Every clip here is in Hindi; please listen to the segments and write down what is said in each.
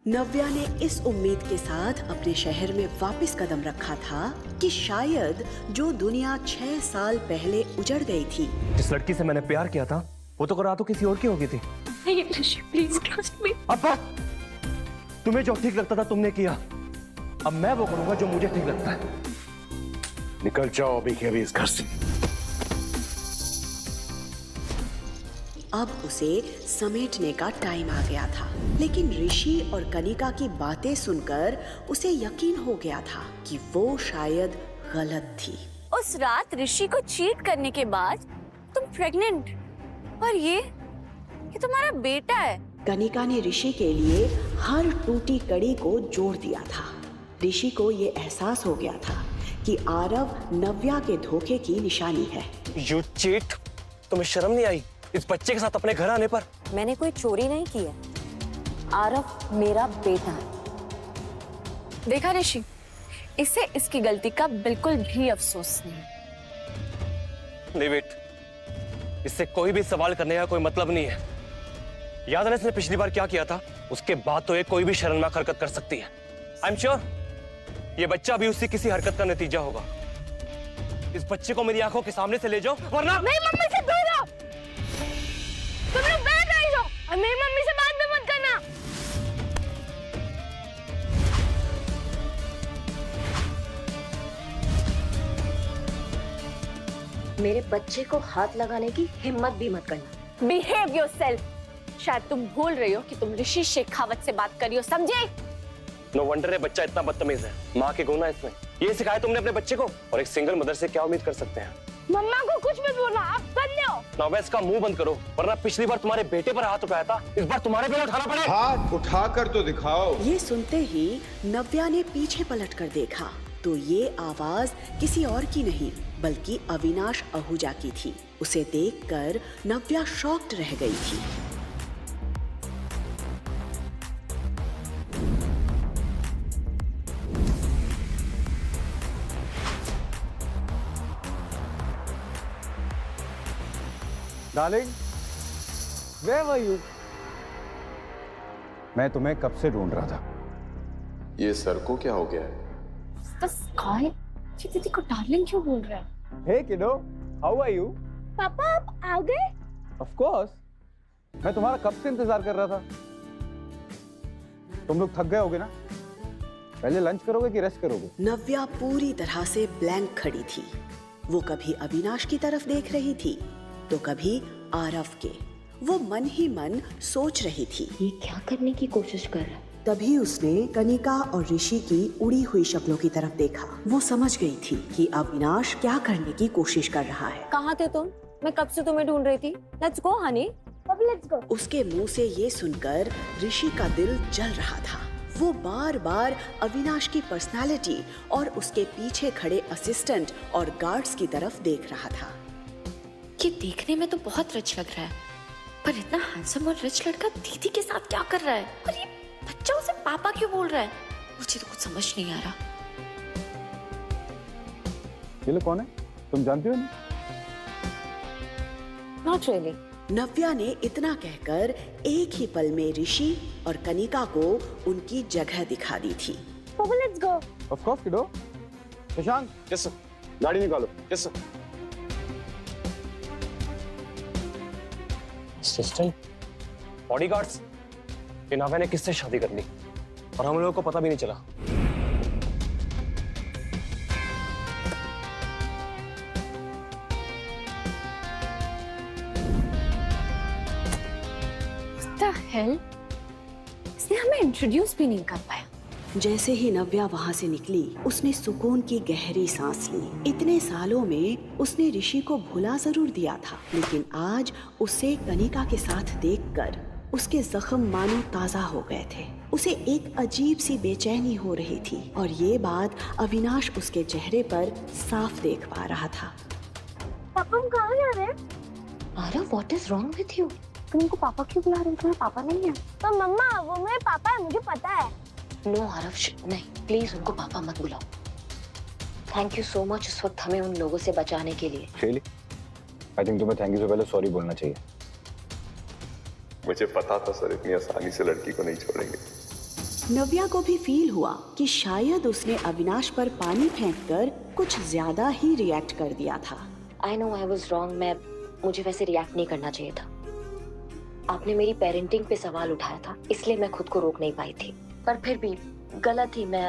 नव्या ने इस उम्मीद के साथ अपने शहर में वापस कदम रखा था कि शायद जो दुनिया 6 साल पहले उजड़ गई थी, जिस लड़की से मैंने प्यार किया था वो तो रातों किसी और की हो गई थी। नहीं ऋषि, प्लीज ट्रस्ट मी। अब्बा, तुम्हें जो ठीक लगता था तुमने किया, अब मैं वो करूंगा जो मुझे ठीक लगता है। निकल जाओ अभी के अभी इस घर से। अब उसे समेटने का टाइम आ गया था। लेकिन ऋषि और कनिका की बातें सुनकर उसे यकीन हो गया था कि वो शायद गलत थी। उस रात ऋषि को चीट करने के बाद तुम प्रेग्नेंट, और ये तुम्हारा बेटा है। कनिका ने ऋषि के लिए हर टूटी कड़ी को जोड़ दिया था। ऋषि को ये एहसास हो गया था कि आरव नव्या के धोखे की निशानी है। You cheat! तुम्हें शर्म नहीं आई इस बच्चे के साथ अपने घर आने पर? मैंने कोई चोरी नहीं की है। आरव मेरा बेटा है। देखा ऋषि, इसे इसकी गलती का बिल्कुल भी अफसोस नहीं। नहीं वेट, इससे कोई भी सवाल करने का कोई मतलब नहीं है। याद है ना इसने पिछली बार क्या किया था? उसके बाद तो ये कोई भी शर्मनाक हरकत कर सकती है। आई एम श्योर ये बच्चा भी उसकी किसी हरकत का नतीजा होगा। इस बच्चे को मेरी आंखों के सामने से ले जाओ, वरना नहीं, मम्मी से दूर रहो। तुम लोग बैठ रही हो और मेरी मम्मी से बात भी मत करना। मेरे बच्चे को हाथ लगाने की हिम्मत भी मत करना। Behave yourself. शायद तुम भूल रही हो कि तुम ऋषि शेखावत से बात कर रही हो, समझे? नो वंडर है बच्चा इतना बदतमीज है। माँ के गुण है इसमें। ये सिखाया तुमने अपने बच्चे को? और एक सिंगल मदर से क्या उम्मीद कर सकते हैं? मम्मा को कुछ मत बोलना, आप कर लो। नव्या, इसका मुंह बंद करो, वरना पिछली बार तुम्हारे बेटे पर हाथ उठाया था, इस बार तुम्हारे पे उठाना पड़ेगा। हाथ उठाकर तो दिखाओ। ये सुनते ही नव्या ने पीछे पलटकर देखा तो ये आवाज किसी और की नहीं बल्कि अविनाश आहूजा की थी। उसे देखकर नव्या शॉक्ड रह गई थी। Darling, where were you? मैं तुम्हें कब से ढूंढ रहा था। ये सर को क्या हो गया है? दीदी को डार्लिंग क्यों बोल रहा है? Hey kiddo, how are you? पापा आप आ गए? Of course. मैं तुम्हारा कब से इंतजार कर रहा था। तुम लोग थक गए होगे ना? पहले लंच करोगे कि रेस्ट करोगे? नव्या पूरी तरह से ब्लैंक खड़ी थी। वो कभी अविनाश की तरफ देख रही थी तो कभी आरव के। वो मन ही मन सोच रही थी ये क्या करने की कोशिश कर रहा है? तभी उसने कनिका और ऋषि की उड़ी हुई शक्लों की तरफ देखा। वो समझ गई थी कि अविनाश क्या करने की कोशिश कर रहा है। कहाँ थे तुम? मैं कब से तुम्हें ढूंढ रही थी। लेट्स गो हनी, अब लेट्स गो। उसके मुंह से ये सुनकर ऋषि का दिल जल रहा था। वो बार बार अविनाश की पर्सनालिटी और उसके पीछे खड़े असिस्टेंट और गार्ड्स की तरफ देख रहा था। ये देखने में तो बहुत रिच लग रहा है, पर इतना हैंडसम और रिच लड़का दीदी के साथ क्या कर रहा है? और ये बच्चा उसे पापा क्यों बोल रहा है? मुझे तो कुछ समझ नहीं आ रहा। ये लोग कौन है? तुम जानती हो नहीं? Not really. नव्या ने इतना कहकर एक ही पल में ऋषि और कनिका को उनकी जगह दिखा दी थी। पापा let's go. Of course kiddo. Shashank, yes sir, गाड़ी निकालो। Yes sir. असिस्टेंट, बॉडीगार्ड्स, ये नव्या ने किससे शादी कर ली और हम लोगों को पता भी नहीं चला। What the hell? इसने हमें इंट्रोड्यूस भी नहीं कर पाया। जैसे ही नव्या वहाँ से निकली, उसने सुकून की गहरी सांस ली। इतने सालों में उसने ऋषि को भुला जरूर दिया था, लेकिन आज उसे कनिका के साथ देखकर उसके जख्म मानो ताजा हो गए थे। उसे एक अजीब सी बेचैनी हो रही थी और ये बात अविनाश उसके चेहरे पर साफ देख पा रहा था। पापा हम कहाँ जा रहे हैं? Aarav, what is wrong with you? तुम उनको पापा क्यों बुला रहे हो? तुम्हें पापा नहीं है? तो मम्मा वो मेरे पापा है, मुझे पता है। नो आरव, नहीं प्लीज उनको पापा मत बुलाओ। थैंक यू सो मच उस वक्त हमें उन लोगों से बचाने के लिए। शैली, आई थिंक तुम्हें थैंक यू से पहले सॉरी बोलना चाहिए। मुझे पता था सर इतनी आसानी से लड़की को नहीं छोड़ेंगे। नव्या को भी फील हुआ कि शायद उसने अविनाश पर पानी फेंककर कुछ ज्यादा ही रिएक्ट कर दिया था। I know I was wrong. मुझे वैसे रिएक्ट नहीं करना चाहिए था। आपने मेरी पेरेंटिंग पे सवाल उठाया था, इसलिए मैं खुद को रोक नहीं पाई थी। पर फिर भी गलत थी मैं।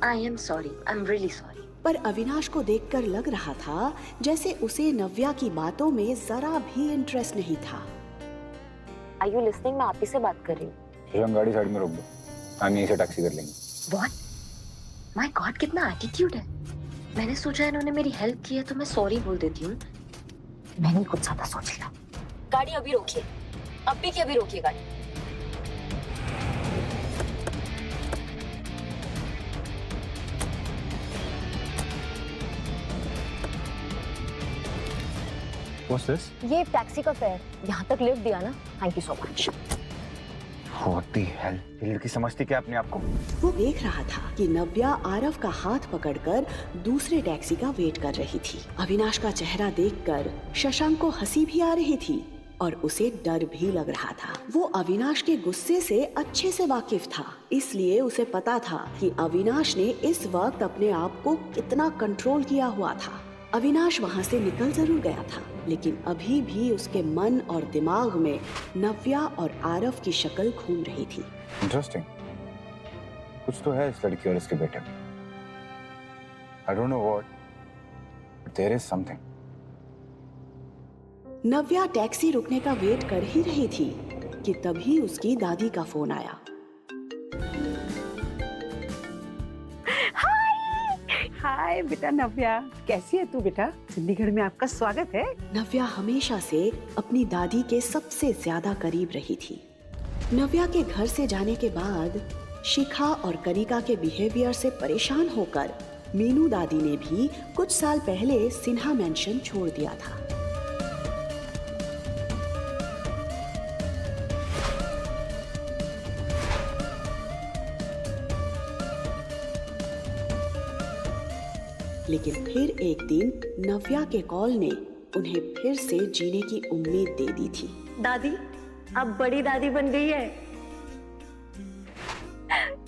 I am sorry, I am really sorry. पर अविनाश को देखकर लग रहा था जैसे उसे नव्या की बातों में जरा भी इंटरेस्ट नहीं था। Are you listening? मैं आप ही से बात कर रही हूँ। हम गाड़ी साइड में रोक दो, हम यहीं से टैक्सी कर लेंगे। What? My God, कितना एटीट्यूड है। मैंने सोचा इन्होंने मेरी हेल्प की है तो मैं सॉरी बोल देती हूँ। मैंने कुछ ज्यादा सोच लिया। गाड़ी अभी रोकिए, अभी की अभी रोकिए गाड़ी। What's this? ये टैक्सी का फेयर, यहाँ तक लिफ्ट दिया ना, thank you so much. What the hell? ये लड़की समझती क्या अपने आप को? वो देख रहा था कि नव्या आरव का हाथ पकड़कर दूसरे टैक्सी का वेट कर रही थी। अविनाश का चेहरा देखकर शशांक को हंसी भी आ रही थी और उसे डर भी लग रहा था। वो अविनाश के गुस्से से अच्छे से वाकिफ था, इसलिए उसे पता था कि अविनाश ने इस वक्त अपने आप को कितना कंट्रोल किया हुआ था। अविनाश वहाँ से निकल जरूर गया था, लेकिन अभी भी उसके मन और दिमाग में नव्या और आरव की शक्ल घूम रही थी। Interesting. कुछ तो है इस लड़की और इसके बेटे में। I don't know what, but there is something. Navya taxi रुकने का वेट कर ही रही थी कि तभी उसकी दादी का फोन आया। हाय बेटा नव्या, कैसी है तू बेटा? चंडीगढ़ में आपका स्वागत है। नव्या हमेशा से अपनी दादी के सबसे ज्यादा करीब रही थी। नव्या के घर से जाने के बाद शिखा और कनिका के बिहेवियर से परेशान होकर मीनू दादी ने भी कुछ साल पहले सिन्हा मैंशन छोड़ दिया था। लेकिन फिर एक दिन नव्या के कॉल ने उन्हें फिर से जीने की उम्मीद दे दी थी। दादी, अब बड़ी दादी बन गई है।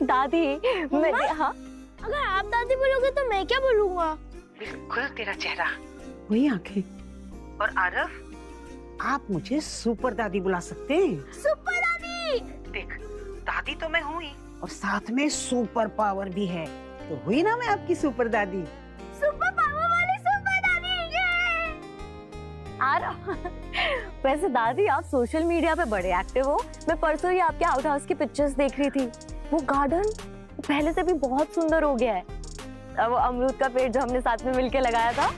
दादी, मैं हाँ, अगर आप दादी बोलोगे तो मैं क्या बोलूँगा? बिल्कुल तेरा चेहरा, वही आंखें। और आरव, आप मुझे सुपर दादी बुला सकते हैं। सुपर दादी! देख, दादी तो मैं हूँ ही और साथ में सुपर पावर भी है, तो हुई ना मैं आपकी सुपर दादी। सुपर पावर वाली सुपर दादी! ये! वैसे दादी आप सोशल मीडिया पे बड़े एक्टिव हो। मैं परसों ही आपके आउट हाउस की पिक्चर्स देख रही थी। वो गार्डन पहले से भी बहुत सुंदर हो गया है। अब वो अमरूद का पेड़ जो हमने साथ में मिलके लगाया था।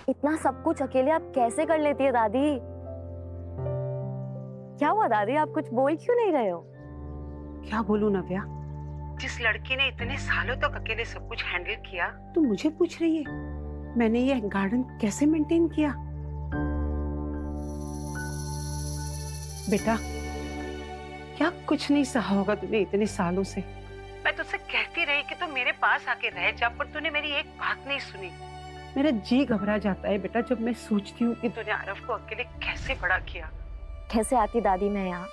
इतना सब कुछ अकेले आप कैसे कर लेती है दादी? क्या हुआ दादी, आप कुछ बोल क्यों नहीं रहे हो? क्या बोलूं नव्या, जिस लड़की ने इतने सालों तक अकेले सब कुछ हैंडल किया, तो मुझे पूछ रही है मैंने ये गार्डन कैसे मेंटेन किया। बेटा, क्या कुछ नहीं सहा होगा तूने इतने सालों से? मैं तुझसे कहती रही कि तू मेरे पास आके रह जा, पर तूने मेरी एक बात नहीं सुनी। मेरा जी घबरा जाता है बेटा जब मैं सोचती हूँ कि तूने आरव को अकेले कैसे बड़ा किया। कैसे आती दादी मैं यहाँ?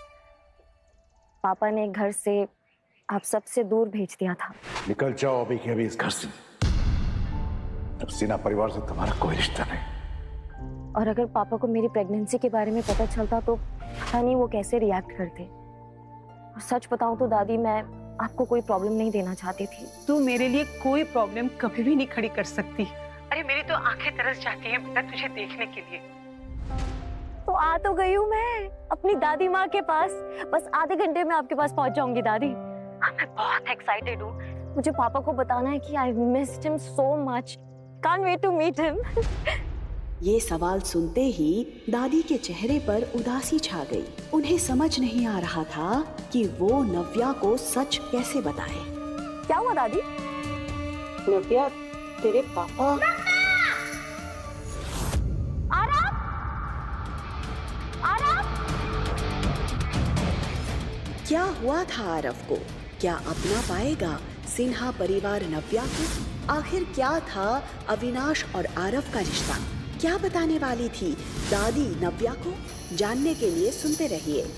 पापा ने घर से आप सबसे दूर भेज दिया था। निकल जाओ अभी के अभी इस घर से। अब सिन्हा परिवार से तुम्हारा कोई रिश्ता नहीं। और अगर पापा को मेरी प्रेगनेंसी के बारे में पता चलता तो पता नहीं वो कैसे रिएक्ट करते। और सच बताऊं तो दादी, मैं आपको कोई प्रॉब्लम नहीं देना चाहती थी। तू मेरे लिए कोई प्रॉब्लम कभी भी नहीं खड़ी कर सकती। अरे मेरी तो आंखें तरस जाती हैं बेटा तुझे देखने के लिए। तो आ तो गई हूँ मैं अपनी दादी माँ के पास। बस आधे घंटे में आपके पास पहुँच जाऊंगी दादी। मैं बहुत एक्साइटेड हूँ। मुझे पापा को बताना है कि I missed him so much. Can't wait to meet him. ये सवाल सुनते ही दादी के चेहरे पर उदासी छा गई। उन्हें समझ नहीं आ रहा था कि वो नव्या को सच कैसे बताए। क्या हुआ दादी? नव्या, तेरे पापा। आरव! आरव! क्या हुआ था आरव को? क्या अपना पाएगा सिन्हा परिवार नव्या को? आखिर क्या था अविनाश और आरव का रिश्ता? क्या बताने वाली थी दादी नव्या को? जानने के लिए सुनते रहिए